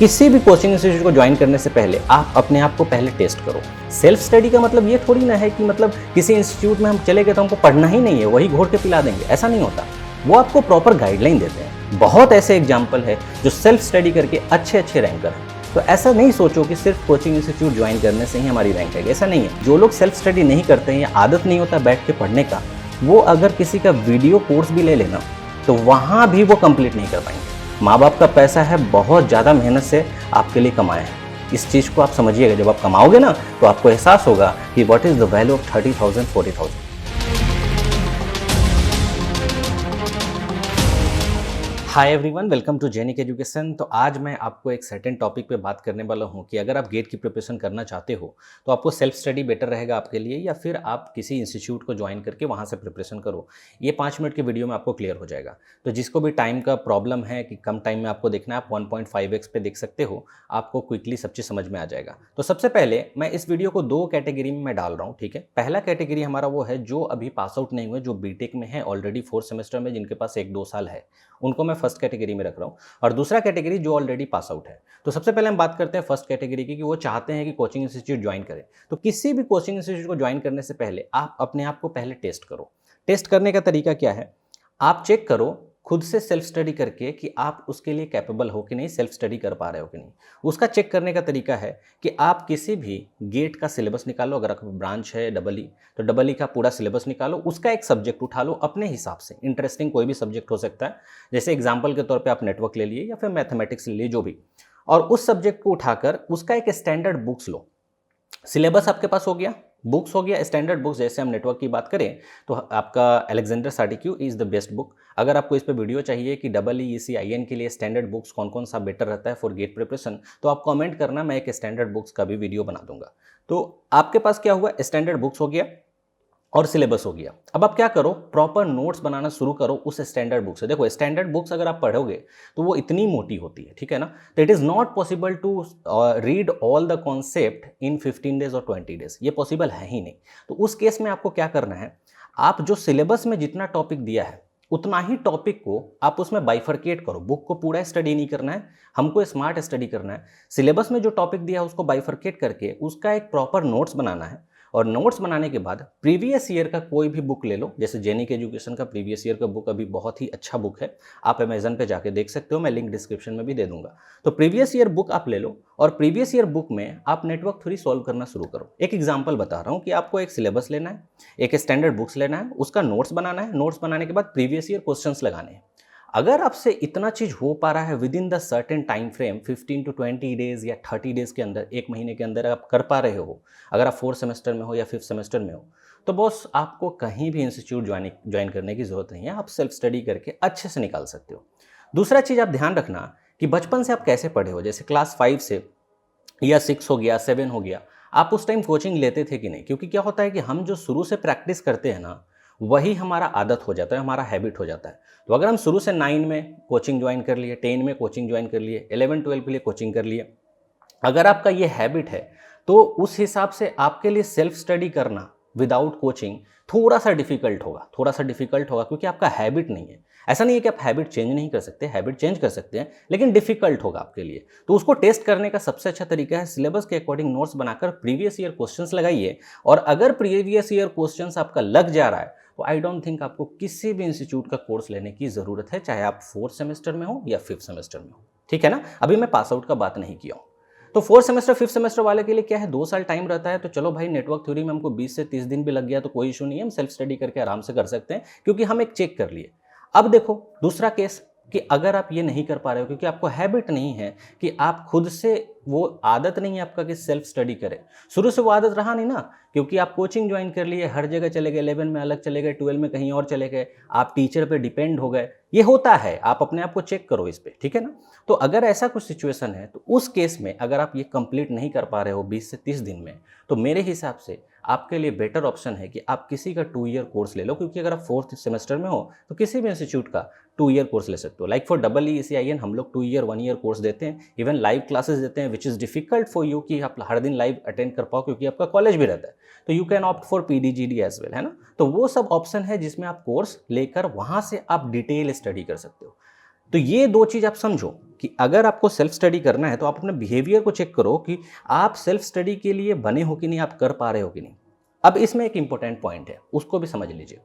किसी भी coaching institute को ज्वाइन करने से पहले आप अपने आप को पहले टेस्ट करो। सेल्फ स्टडी का मतलब ये थोड़ी ना है कि मतलब किसी इंस्टीट्यूट में हम चले गए तो हमको पढ़ना ही नहीं है, वही घोड़ के पिला देंगे, ऐसा नहीं होता। वो आपको प्रॉपर गाइडलाइन देते हैं। बहुत ऐसे एग्जाम्पल है जो सेल्फ स्टडी करके अच्छे रैंकर हैं। तो ऐसा नहीं सोचो कि सिर्फ कोचिंग इंस्टीट्यूट ज्वाइन करने से ही हमारी रैंक है, ऐसा नहीं है। जो लोग सेल्फ स्टडी नहीं करते हैं या आदत नहीं होता बैठ के पढ़ने का, वो अगर किसी का वीडियो कोर्स भी ले लेना तो वहाँ भी वो कंप्लीट नहीं कर पाएंगे। माँ बाप का पैसा है, बहुत ज़्यादा मेहनत से आपके लिए कमाया है। इस चीज़ को आप समझिएगा। जब आप कमाओगे ना तो आपको एहसास होगा कि what is the value of 30,000 40,000। Hi everyone, welcome to Genic education. तो आज मैं आपको एक सर्टेन टॉपिक पे बात करने वाला हूँ कि अगर आप गेट की प्रिपरेशन करना चाहते हो तो आपको सेल्फ स्टडी बेटर रहेगा आपके लिए, या फिर आप किसी इंस्टीट्यूट को ज्वाइन करके वहाँ से प्रिपरेशन करो। ये 5 मिनट के वीडियो में आपको क्लियर हो जाएगा। तो जिसको भी टाइम का प्रॉब्लम है कि कम टाइम में आपको देखना है, आप 1.5x पे देख सकते हो, आपको क्विकली सब चीज़ समझ में आ जाएगा। तो सबसे पहले मैं इस वीडियो को 2 कैटेगरी में मैं डाल रहा हूँ, ठीक है। पहला कैटेगरी हमारा वो है जो अभी पास आउट नहीं हुए, जो बीटेक में है ऑलरेडी 4th सेमेस्टर में, जिनके पास 1-2 साल है, उनको मैं फर्स्ट कैटेगरी में रख रहा हूँ। और दूसरा कैटेगरी जो ऑलरेडी पास आउट है। तो सबसे पहले हम बात करते हैं फर्स्ट कैटेगरी की, कि वो चाहते हैं कि कोचिंग इंस्टीट्यूट ज्वाइन करें। तो किसी भी कोचिंग इंस्टीट्यूट को ज्वाइन करने से पहले आप अपने आप को पहले टेस्ट करो। टेस्ट करने का तरीका क्या है? आप चेक करो खुद से सेल्फ स्टडी करके कि आप उसके लिए कैपेबल हो कि नहीं, सेल्फ स्टडी कर पा रहे हो कि नहीं। उसका चेक करने का तरीका है कि आप किसी भी गेट का सिलेबस निकालो। अगर आपका ब्रांच है डबल ई तो डबल ई का पूरा सिलेबस निकालो, उसका एक सब्जेक्ट उठा लो अपने हिसाब से। इंटरेस्टिंग कोई भी सब्जेक्ट हो सकता है, जैसे एग्जाम्पल के तौर पर आप नेटवर्क ले लिए या फिर मैथमेटिक्स ले लिए, जो भी। और उस सब्जेक्ट को उठाकर उसका एक स्टैंडर्ड बुक्स लो। सिलेबस आपके पास हो गया, बुक्स हो गया, स्टैंडर्ड बुक्स। जैसे हम नेटवर्क की बात करें तो आपका अलेक्जेंडर सार्टिक्यू इज़ द बेस्ट बुक। अगर आपको इस पे वीडियो चाहिए कि EECIN के लिए स्टैंडर्ड बुक्स कौन कौन सा बेटर रहता है फॉर गेट प्रिपरेशन, तो आप कमेंट करना, मैं एक स्टैंडर्ड बुक्स का भी वीडियो बना दूंगा। तो आपके पास क्या हुआ, स्टैंडर्ड बुक्स हो गया और सिलेबस हो गया। अब आप क्या करो, प्रॉपर नोट्स बनाना शुरू करो उस स्टैंडर्ड बुक से। देखो स्टैंडर्ड बुक्स अगर आप पढ़ोगे तो वो इतनी मोटी होती है, ठीक है ना। तो it is not possible to read all the concept in 15 days और 20 डेज, ये पॉसिबल है ही नहीं। तो उस केस में आपको क्या करना है, आप जो सिलेबस में जितना टॉपिक दिया है उतना ही टॉपिक को आप उसमें बाइफरकेट करो। बुक को पूरा स्टडी नहीं करना है, हमको स्मार्ट स्टडी करना है। सिलेबस में जो टॉपिक दिया है उसको बाइफरकेट करके उसका एक प्रॉपर नोट्स बनाना है। और नोट्स बनाने के बाद प्रीवियस ईयर का कोई भी बुक ले लो, जैसे जेनिक एजुकेशन का प्रीवियस ईयर का बुक अभी बहुत ही अच्छा बुक है, आप अमेजन पे जाके देख सकते हो, मैं लिंक डिस्क्रिप्शन में भी दे दूंगा। तो प्रीवियस ईयर बुक आप ले लो और प्रीवियस ईयर बुक में आप नेटवर्क थ्योरी सॉल्व करना शुरू करो। एक एग्जांपल बता रहा हूँ कि आपको एक सिलेबस लेना है, एक स्टैंडर्ड बुक्स लेना है, उसका नोट्स बनाना है। नोट्स बनाने के बाद प्रीवियस ईयर क्वेश्चंस लगाने हैं। अगर आपसे इतना चीज हो पा रहा है with in the certain time frame, 15 to 20 days या 30 डेज के अंदर, 1 महीने के अंदर आप कर पा रहे हो, अगर आप 4th सेमेस्टर में हो या 5th सेमेस्टर में हो, तो बॉस आपको कहीं भी इंस्टीट्यूट ज्वाइन करने की जरूरत नहीं है। आप सेल्फ स्टडी करके अच्छे से निकाल सकते हो। दूसरा चीज़ आप ध्यान रखना कि बचपन से आप कैसे पढ़े हो। जैसे क्लास 5 से या 6 हो गया, 7 हो गया, आप उस टाइम कोचिंग लेते थे कि नहीं? क्योंकि क्या होता है कि हम जो शुरू से प्रैक्टिस करते हैं ना, वही हमारा आदत हो जाता है, हमारा हैबिट हो जाता है। तो अगर हम शुरू से 9 में कोचिंग ज्वाइन कर लिए, 10 में कोचिंग ज्वाइन कर लिए, 11-12 के लिए कोचिंग कर लिए, अगर आपका ये हैबिट है तो उस हिसाब से आपके लिए सेल्फ स्टडी करना विदाउट कोचिंग थोड़ा सा डिफिकल्ट होगा, क्योंकि आपका हैबिट नहीं है। ऐसा नहीं है कि आप हैबिट चेंज नहीं कर सकते, हैबिट चेंज कर सकते हैं, लेकिन डिफिकल्ट होगा आपके लिए। तो उसको टेस्ट करने का सबसे अच्छा तरीका है सिलेबस के अकॉर्डिंग नोट्स बनाकर प्रीवियस ईयर क्वेश्चंस लगाइए। और अगर प्रीवियस ईयर क्वेश्चंस आपका लग जा रहा है तो आई डोंट थिंक आपको किसी भी इंस्टीट्यूट का कोर्स लेने की जरूरत है, चाहे आप 4th सेमेस्टर में हो या 5th सेमेस्टर में हो, ठीक है ना। अभी मैं पास आउट का बात नहीं किया हूँ। तो 4th सेमेस्टर 5th सेमेस्टर वाले के लिए क्या है, 2 साल टाइम रहता है। तो चलो भाई, नेटवर्क थ्योरी में हमको 20 से 30 दिन भी लग गया तो कोई इशू नहीं है, हम सेल्फ स्टडी करके आराम से कर सकते हैं, क्योंकि हम एक चेक कर लिए। अब देखो दूसरा केस, कि अगर आप ये नहीं कर पा रहे हो क्योंकि आपको हैबिट नहीं है, कि आप खुद से, वो आदत नहीं है आपका कि सेल्फ स्टडी करें, शुरू से वो आदत रहा नहीं ना, क्योंकि आप कोचिंग ज्वाइन कर लिए, हर जगह चले गए, 11 में अलग चले गए, 12 में कहीं और चले गए, आप टीचर पे डिपेंड हो गए। ये होता है, आप अपने आप को चेक करो इस पे, ठीक है ना। तो अगर ऐसा कुछ सिचुएशन है तो उस केस में अगर आप ये कंप्लीट नहीं कर पा रहे हो 20 से 30 दिन में, तो मेरे हिसाब से आपके लिए बेटर ऑप्शन है कि आप किसी का 2 ईयर कोर्स ले लो। क्योंकि अगर आप 4th सेमेस्टर में हो तो किसी भी इंस्टीट्यूट का 2 ईयर कोर्स ले सकते हो। लाइक फॉर EECIN हम लोग 2 ईयर 1 ईयर कोर्स देते हैं, इवन लाइव क्लासेस देते हैं, which is difficult for you कि आप हर दिन लाइव अटेंड कर पाओ, क्योंकि आपका कॉलेज भी रहता है। तो you can opt for PDGD as well, है ना। तो वो सब ऑप्शन है जिसमें आप कोर्स लेकर वहाँ से आप डिटेल स्टडी कर सकते हो। तो ये 2 चीज़ आप समझो कि अगर आपको सेल्फ स्टडी करना है तो आप अपने बिहेवियर को चेक करो कि आप सेल्फ स्टडी के लिए बने हो कि नहीं, आप कर पा रहे हो कि नहीं। अब इसमें एक इंपॉर्टेंट पॉइंट है, उसको भी समझ लीजिए।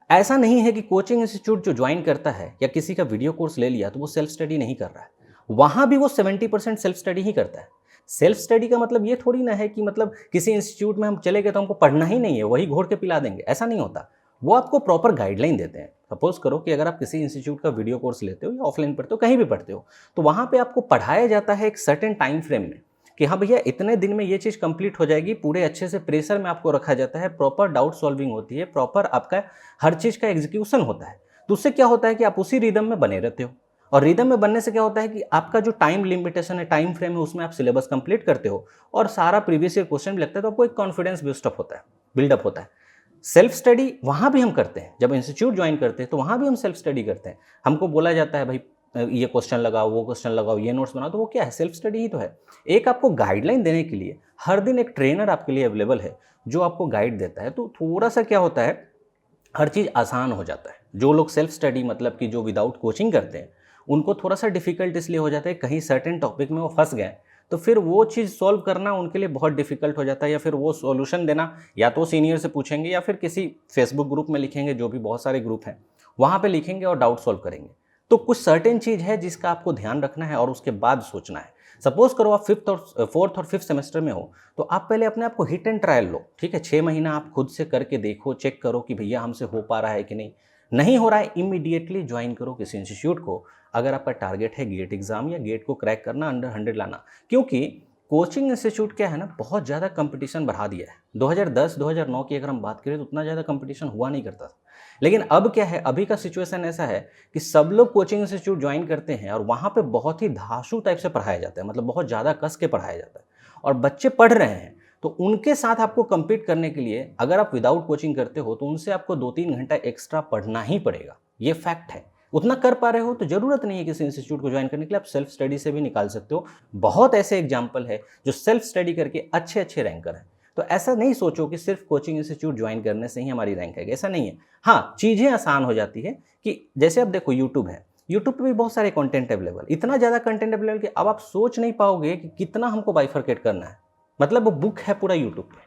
ऐसा नहीं है कि कोचिंग इंस्टीट्यूट जो ज्वाइन करता है या किसी का वीडियो कोर्स ले लिया तो वो सेल्फ स्टडी नहीं कर रहा है। वहाँ भी वो 70% सेल्फ स्टडी ही करता है। सेल्फ स्टडी का मतलब ये थोड़ी ना है कि मतलब किसी इंस्टीट्यूट में हम चले गए तो हमको पढ़ना ही नहीं है, वही घोड़ के पिला देंगे, ऐसा नहीं होता। वो आपको प्रॉपर गाइडलाइन देते हैं। सपोज करो कि अगर आप किसी इंस्टीट्यूट का वीडियो कोर्स लेते हो या ऑफलाइन पढ़ते हो, कहीं भी पढ़ते हो, तो वहाँ पे आपको पढ़ाया जाता है एक सर्टेन टाइम फ्रेम में कि हाँ भैया इतने दिन में ये चीज़ कंप्लीट हो जाएगी, पूरे अच्छे से प्रेशर में आपको रखा जाता है, प्रॉपर डाउट सॉल्विंग होती है, प्रॉपर आपका हर चीज़ का एग्जीक्यूशन होता है। तो उससे क्या होता है कि आप उसी रिदम में बने रहते हो, और रिदम में बनने से क्या होता है कि आपका जो टाइम लिमिटेशन है, टाइम फ्रेम है, उसमें आप सिलेबस कंप्लीट करते हो और सारा प्रीवियस ईयर क्वेश्चन भी लगता है, तो आपको एक कॉन्फिडेंस बिल्डअप होता है, बिल्डअप होता है। सेल्फ स्टडी वहाँ भी हम करते हैं, जब इंस्टीट्यूट ज्वाइन करते हैं तो वहाँ भी हम सेल्फ स्टडी करते हैं। हमको बोला जाता है भाई ये क्वेश्चन लगाओ, वो क्वेश्चन लगाओ, ये नोट्स बनाओ, तो वो क्या है, सेल्फ स्टडी ही तो है। एक आपको गाइडलाइन देने के लिए हर दिन एक ट्रेनर आपके लिए अवेलेबल है जो आपको गाइड देता है, तो थोड़ा सा क्या होता है, हर चीज़ आसान हो जाता है। जो लोग सेल्फ स्टडी मतलब कि जो विदाउट कोचिंग करते हैं, उनको थोड़ा सा डिफिकल्ट इसलिए हो जाता है, कहीं सर्टेन टॉपिक में वो फंस गए तो फिर वो चीज़ सॉल्व करना उनके लिए बहुत डिफिकल्ट हो जाता है, या फिर वो सॉल्यूशन देना या तो सीनियर से पूछेंगे या फिर किसी फेसबुक ग्रुप में लिखेंगे, जो भी बहुत सारे ग्रुप हैं वहाँ पे लिखेंगे और डाउट सॉल्व करेंगे। तो कुछ सर्टेन चीज़ है जिसका आपको ध्यान रखना है और उसके बाद सोचना है। सपोज करो आप फोर्थ और फिफ्थ सेमेस्टर में हो, तो आप पहले अपने आप को हिट एंड ट्रायल लो, ठीक है। 6 महीना आप खुद से करके देखो, चेक करो कि भैया हमसे हो पा रहा है कि नहीं। नहीं हो रहा है, इमीडिएटली ज्वाइन करो किसी इंस्टीट्यूट को। अगर आपका टारगेट है गेट एग्जाम या गेट को क्रैक करना, अंडर 100 लाना, क्योंकि कोचिंग इंस्टीट्यूट क्या है ना, बहुत ज़्यादा कंपटीशन बढ़ा दिया है। 2010-2009 की अगर हम बात करें तो उतना ज़्यादा कंपटीशन हुआ नहीं करता था। लेकिन अब क्या है, अभी का सिचुएशन ऐसा है कि सब लोग कोचिंग इंस्टीट्यूट ज्वाइन करते हैं और वहाँ पे बहुत ही धांसू टाइप से पढ़ाया जाता है, मतलब बहुत ज़्यादा कस के पढ़ाया जाता है और बच्चे पढ़ रहे हैं। तो उनके साथ आपको compete करने के लिए अगर आप विदाउट कोचिंग करते हो तो उनसे आपको 2-3 घंटा एक्स्ट्रा पढ़ना ही पड़ेगा, ये फैक्ट है। उतना कर पा रहे हो तो ज़रूरत नहीं है किसी इंस्टीट्यूट को ज्वाइन करने के लिए, आप सेल्फ स्टडी से भी निकाल सकते हो। बहुत ऐसे एग्जाम्पल है जो सेल्फ स्टडी करके अच्छे अच्छे रैंकर हैं। तो ऐसा नहीं सोचो कि सिर्फ कोचिंग इंस्टीट्यूट ज्वाइन करने से ही हमारी रैंक आएगी, ऐसा नहीं है। हाँ, चीज़ें आसान हो जाती है कि जैसे अब देखो यूट्यूब है, यूट्यूब पे भी बहुत सारे कंटेंट अवेलेबल, इतना ज़्यादा कंटेंट अवेलेबल कि अब आप सोच नहीं पाओगे कि कितना हमको बाइफरकेट करना है। मतलब वो बुक है पूरा यूट्यूब पे,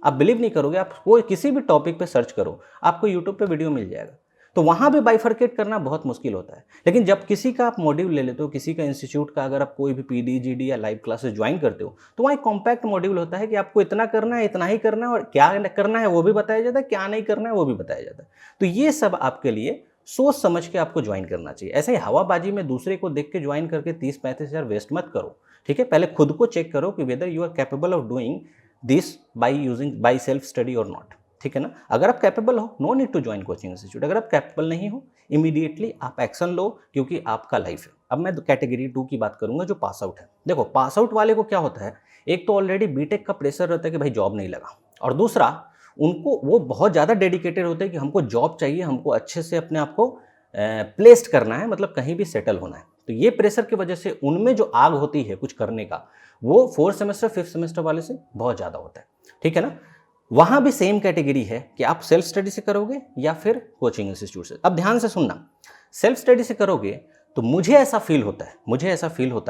आप बिलीव नहीं करोगे, आप कोई किसी भी टॉपिक पे सर्च करो, आपको यूट्यूब पे वीडियो मिल जाएगा। तो वहाँ भी बाइफरकेट करना बहुत मुश्किल होता है। लेकिन जब किसी का आप मॉड्यूल ले लेते हो, किसी का इंस्टीट्यूट का अगर आप कोई भी पीडी, जीडी या लाइव क्लासेस ज्वाइन करते हो, तो वहाँ एक कॉम्पैक्ट मॉड्यूल होता है कि आपको इतना करना है, इतना ही करना है, और क्या करना है वो भी बताया जाता है, क्या नहीं करना है वो भी बताया जाता है। तो ये सब आपके लिए सोच समझ के आपको ज्वाइन करना चाहिए। ऐसे ही हवाबाजी में दूसरे को देख के ज्वाइन करके 30-35 हज़ार वेस्ट मत करो, ठीक है। पहले खुद को चेक करो कि whether you are capable of doing this by self study और नॉट, ठीक है ना। अगर आप कैपेबल हो, no need to join coaching institute. अगर आप कैपेबल नहीं हो, इमीडिएटली आप एक्शन लो, क्योंकि आपका लाइफ है। अब मैं कैटेगरी 2 की बात करूंगा जो पास आउट है। देखो, पास आउट वाले को क्या होता है, एक तो ऑलरेडी बीटेक का प्रेशर रहता है कि भाई जॉब नहीं लगा, और दूसरा उनको वो बहुत ज़्यादा डेडिकेटेड होते हैं कि हमको जॉब चाहिए, हमको अच्छे से अपने आप को प्लेस्ड करना है, मतलब कहीं भी सेटल होना है। तो ये प्रेशर की वजह से उनमें जो आग होती है कुछ करने का, वो 4th सेमेस्टर 5th सेमेस्टर वाले से बहुत ज़्यादा होता है, ठीक है ना। वहाँ भी सेम कैटेगरी है कि आप सेल्फ स्टडी से करोगे या फिर कोचिंग इंस्टीट्यूट से। अब ध्यान से सुनना, सेल्फ स्टडी से करोगे तो मुझे ऐसा फील होता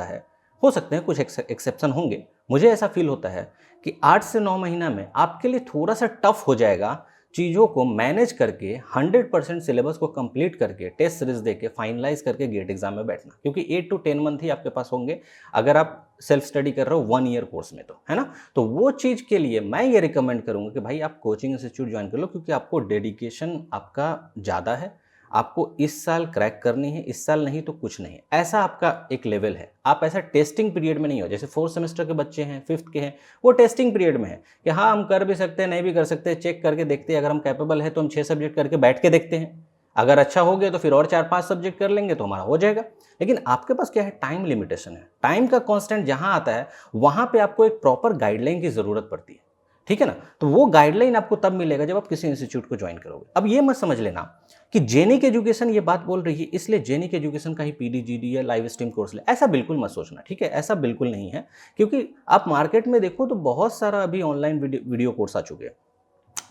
है, हो सकते हैं कुछ एक्सेप्शन होंगे, मुझे ऐसा फील होता है कि 8 से 9 महीना में आपके लिए थोड़ा सा टफ हो जाएगा चीज़ों को मैनेज करके 100% सिलेबस को कंप्लीट करके टेस्ट सीरीज देके फाइनलाइज करके गेट एग्जाम में बैठना, क्योंकि 8 to 10 मंथ ही आपके पास होंगे अगर आप सेल्फ स्टडी कर रहे हो 1 ईयर कोर्स में, तो है ना। तो वो चीज़ के लिए मैं ये रिकमेंड करूँगा कि भाई आप कोचिंग इंस्टीट्यूट ज्वाइन कर लो, क्योंकि आपको डेडिकेशन आपका ज़्यादा है, आपको इस साल क्रैक करनी है, इस साल नहीं तो कुछ नहीं, ऐसा आपका एक लेवल है। आप ऐसा टेस्टिंग पीरियड में नहीं हो, जैसे 4th सेमेस्टर के बच्चे हैं, 5th के हैं, वो टेस्टिंग पीरियड में है कि हाँ हम कर भी सकते हैं, नहीं भी कर सकते, चेक करके देखते हैं, अगर हम कैपेबल है तो हम 6 सब्जेक्ट करके बैठ के देखते हैं, अगर अच्छा हो गया तो फिर और 4-5 सब्जेक्ट कर लेंगे तो हमारा हो जाएगा। लेकिन आपके पास क्या है, टाइम लिमिटेशन है। टाइम का कॉन्स्टेंट जहाँ आता है वहाँ पर आपको एक प्रॉपर गाइडलाइन की ज़रूरत पड़ती है, ठीक है ना। तो वो गाइडलाइन आपको तब मिलेगा जब आप किसी इंस्टीट्यूट को ज्वाइन करोगे। अब ये मत समझ लेना कि जेनिक एजुकेशन ये बात बोल रही है इसलिए जेनिक एजुकेशन का ही पीडी, जीडी या लाइव स्ट्रीम कोर्स ले, ऐसा बिल्कुल मत सोचना, ठीक है। ऐसा बिल्कुल नहीं है, क्योंकि आप मार्केट में देखो तो बहुत सारा अभी ऑनलाइन वीडियो कोर्स आ चुके हैं।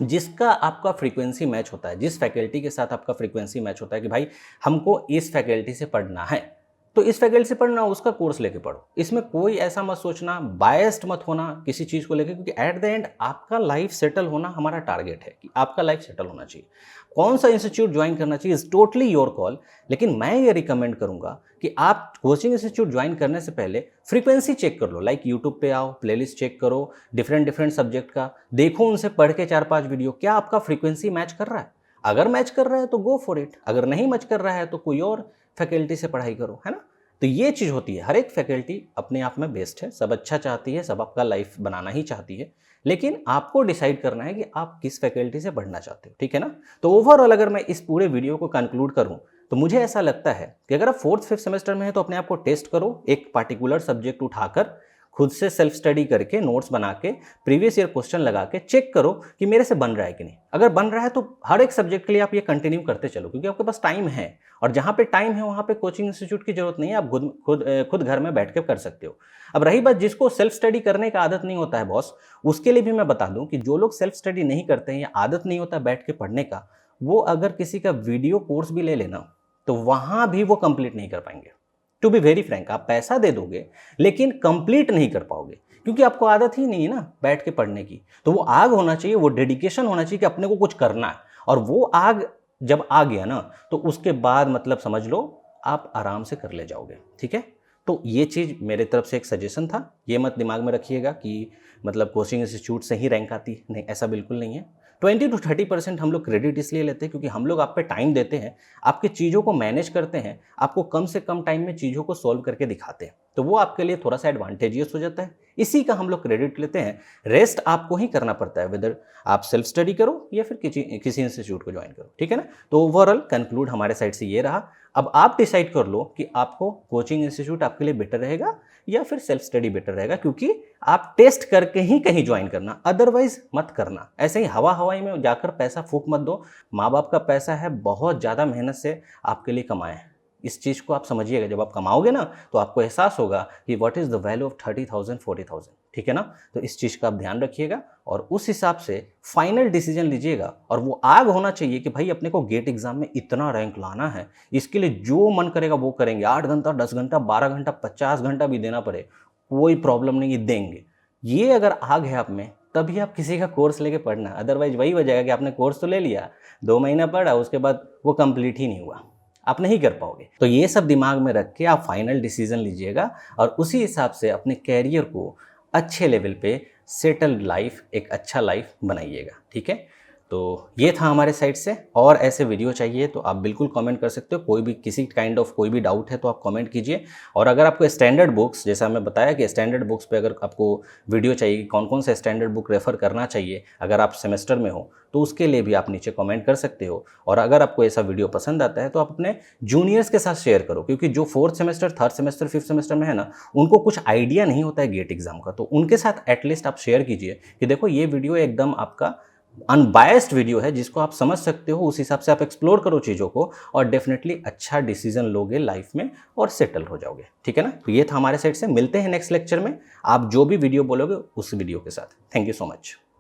जिसका आपका फ्रीक्वेंसी मैच होता है, जिस फैकल्टी के साथ आपका फ्रीक्वेंसी मैच होता है कि भाई हमको इस फैकल्टी से पढ़ना है, तो इस फैकल्टी से पढ़ना, उसका कोर्स लेके पढ़ो। इसमें कोई ऐसा मत सोचना, बायस्ड मत होना किसी चीज़ को लेके, क्योंकि एट द एंड आपका लाइफ सेटल होना हमारा टारगेट है कि आपका लाइफ सेटल होना चाहिए। कौन सा इंस्टीट्यूट ज्वाइन करना चाहिए इज़ टोटली योर कॉल, लेकिन मैं ये रिकमेंड करूंगा कि आप कोचिंग इंस्टीट्यूट ज्वाइन करने से पहले फ्रीक्वेंसी चेक कर लो। लाइक यूट्यूब पे आओ, प्लेलिस्ट चेक करो डिफरेंट डिफरेंट सब्जेक्ट का, देखो उनसे पढ़ के 4-5 वीडियो, क्या आपका फ्रीक्वेंसी मैच कर रहा है। अगर मैच कर रहा है तो गो फॉर इट, अगर नहीं मैच कर रहा है तो कोई और फैकल्टी से पढ़ाई करो, है ना। तो ये चीज़ होती है, हर एक फैकल्टी अपने आप में बेस्ट है, सब अच्छा चाहती है, सब आपका लाइफ बनाना ही चाहती है, लेकिन आपको डिसाइड करना है कि आप किस फैकल्टी से पढ़ना चाहते हो, ठीक है ना। तो ओवरऑल अगर मैं इस पूरे वीडियो को कंक्लूड करूं तो मुझे ऐसा लगता है कि अगर आप 4th-5th सेमेस्टर में है तो अपने आप को टेस्ट करो, एक पार्टिकुलर सब्जेक्ट उठाकर खुद से सेल्फ स्टडी करके, नोट्स बना के, प्रीवियस ईयर क्वेश्चन लगा के चेक करो कि मेरे से बन रहा है कि नहीं। अगर बन रहा है तो हर एक सब्जेक्ट के लिए आप ये कंटिन्यू करते चलो, क्योंकि आपके पास टाइम है, और जहाँ पे टाइम है वहाँ पे कोचिंग इंस्टीट्यूट की जरूरत नहीं है, आप खुद घर में बैठ के कर सकते हो। अब रही बात जिसको सेल्फ स्टडी करने का आदत नहीं होता है बॉस, उसके लिए भी मैं बता दूं कि जो लोग सेल्फ स्टडी नहीं करते हैं या आदत नहीं होता बैठ के पढ़ने का, वो अगर किसी का वीडियो कोर्स भी ले लेना तो वहाँ भी वो कंप्लीट नहीं कर पाएंगे। टू बी वेरी फ्रैंक, आप पैसा दे दोगे लेकिन कंप्लीट नहीं कर पाओगे, क्योंकि आपको आदत ही नहीं है ना बैठ के पढ़ने की। तो वो आग होना चाहिए, वो डेडिकेशन होना चाहिए कि अपने को कुछ करना है, और वो आग जब आ गया ना तो उसके बाद मतलब समझ लो आप आराम से कर ले जाओगे, ठीक है। तो ये चीज़ मेरे तरफ से एक सजेशन था, ये मत दिमाग में रखिएगा कि मतलब कोचिंग इंस्टीट्यूट से ही रैंक आती है, नहीं, ऐसा बिल्कुल नहीं है। 20-30% हम लोग क्रेडिट इसलिए लेते हैं क्योंकि हम लोग आप पे टाइम देते हैं, आपकी चीज़ों को मैनेज करते हैं, आपको कम से कम टाइम में चीज़ों को सॉल्व करके दिखाते हैं, तो वो आपके लिए थोड़ा सा एडवांटेजियस हो जाता है, इसी का हम लोग क्रेडिट लेते हैं। रेस्ट आपको ही करना पड़ता है, वेदर आप सेल्फ स्टडी करो या फिर किसी इंस्टीट्यूट को ज्वाइन करो, ठीक है ना। तो ओवरऑल कंक्लूड हमारे साइड से ये रहा। अब आप डिसाइड कर लो कि आपको कोचिंग इंस्टीट्यूट आपके लिए बेटर रहेगा या फिर सेल्फ स्टडी बेटर रहेगा, क्योंकि आप टेस्ट करके ही कहीं ज्वाइन करना, अदरवाइज मत करना। ऐसे ही हवा हवाई में जाकर पैसा फूंक मत दो, माँ बाप का पैसा है, बहुत ज़्यादा मेहनत से आपके लिए कमाए हैं। इस चीज़ को आप समझिएगा, जब आप कमाओगे ना तो आपको एहसास होगा कि what is the value of 30,000 40,000, ठीक है ना। तो इस चीज़ का आप ध्यान रखिएगा और उस हिसाब से फाइनल डिसीजन लीजिएगा, और वो आग होना चाहिए कि भाई अपने को गेट एग्जाम में इतना रैंक लाना है, इसके लिए जो मन करेगा वो करेंगे, 8 घंटा 10 घंटा 12 घंटा 50 घंटा भी देना पड़े, कोई प्रॉब्लम नहीं है, देंगे। ये अगर आग है आप में तभी आप किसी का कोर्स लेके पढ़ना, अदरवाइज वही हो जाएगा कि आपने कोर्स तो ले लिया, 2 महीना पढ़ा, उसके बाद वो कंप्लीट ही नहीं हुआ, आप नहीं कर पाओगे। तो ये सब दिमाग में रख के आप फाइनल डिसीजन लीजिएगा और उसी हिसाब से अपने कैरियर को अच्छे लेवल पे सेटल्ड लाइफ, एक अच्छा लाइफ बनाइएगा, ठीक है। तो ये था हमारे साइड से, और ऐसे वीडियो चाहिए तो आप बिल्कुल कमेंट कर सकते हो, कोई भी किसी काइंड ऑफ कोई भी डाउट है तो आप कमेंट कीजिए। और अगर आपको स्टैंडर्ड बुक्स, जैसा मैं बताया कि स्टैंडर्ड बुक्स पे अगर आपको वीडियो चाहिए कि कौन कौन से स्टैंडर्ड बुक रेफ़र करना चाहिए अगर आप सेमेस्टर में हो, तो उसके लिए भी आप नीचे कमेंट कर सकते हो। और अगर आपको ऐसा वीडियो पसंद आता है तो आप अपने जूनियर्स के साथ शेयर करो, क्योंकि जो 4th semester 3rd semester 5th semester में है ना, उनको कुछ आइडिया नहीं होता है गेट एग्जाम का, तो उनके साथ एटलीस्ट आप शेयर कीजिए कि देखो ये वीडियो एकदम आपका अनबायस्ड वीडियो है, जिसको आप समझ सकते हो, उस हिसाब से आप एक्सप्लोर करो चीज़ों को और डेफिनेटली अच्छा डिसीजन लोगे लाइफ में और सेटल हो जाओगे, ठीक है ना। तो ये था हमारे साइड से, मिलते हैं नेक्स्ट लेक्चर में आप जो भी वीडियो बोलोगे उस वीडियो के साथ। Thank you so much.